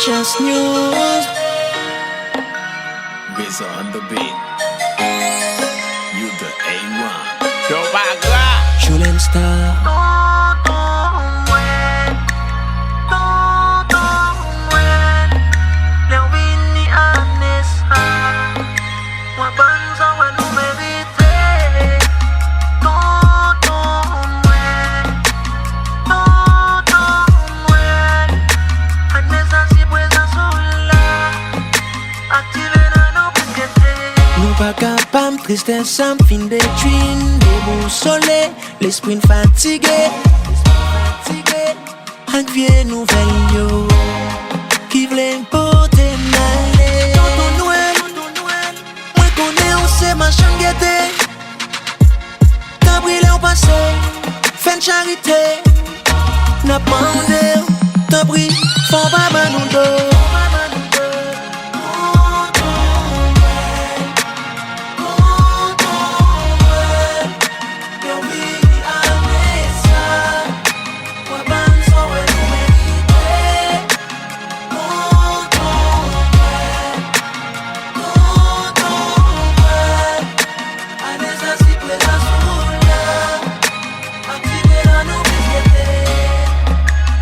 Just news. Visa on the beat. You the A1. Yo, Pagra. Djulens star. Nous pas capables, tristesse sans fin de twin, déboussolé, l'esprit fatigué. Avec vieille nouvelle yo, qui v'l'en porter n'aller. Tonton Noël, moi connais on sait machin guetté. T'as brillé au passé, fait une charité. N'a pas demandé, t'as brillé, faut pas nous dos.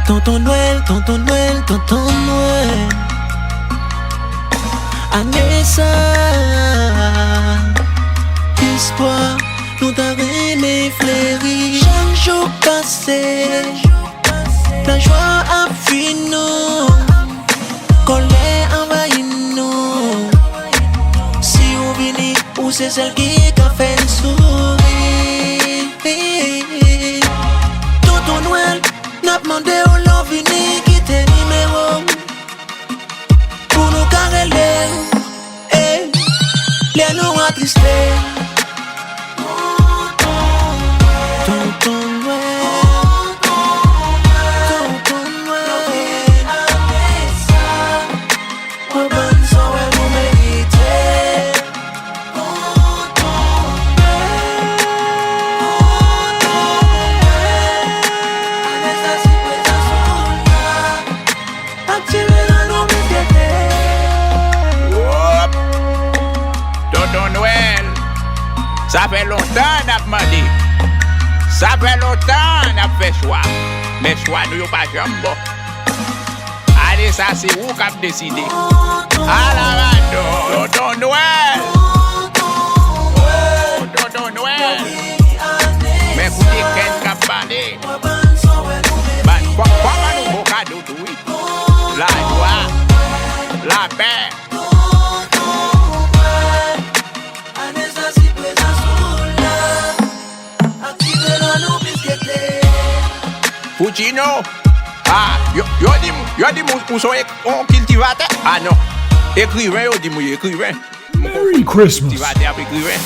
Tonton Noël, tonton Noël, tonton Noël. Année ça, espoir, nous t'avons fleuri. Chaque jour passé, la joie a fini nous, colère envahit nous. Si vous venez, ou c'est celle qui a fait le sourire. Tonton Noël, n'a demandé au l'on vini quitter numéro pour nous careler, les nous attristés. Tonton Noël, tonton Noël, oh bonne soirée vous méritez. Tonton Noël, ça fait longtemps qu'on a demandé. Ça fait longtemps qu'on a fait choix. Mais choix nous pas jamais bon. Allez, ça c'est vous qui avez décidé. À la radio, Tonton Noël. Oh, Tonton Noël. Mais écoutez, qu'est-ce qu'a parlé? Quoi nous beau cadeau tout oui? La joie, la paix. Puccino, yo dis moi sont on cultivateur. Ah non, écrivain yo dis moi écrivain. Merry Christmas. Cultivateur écrivain.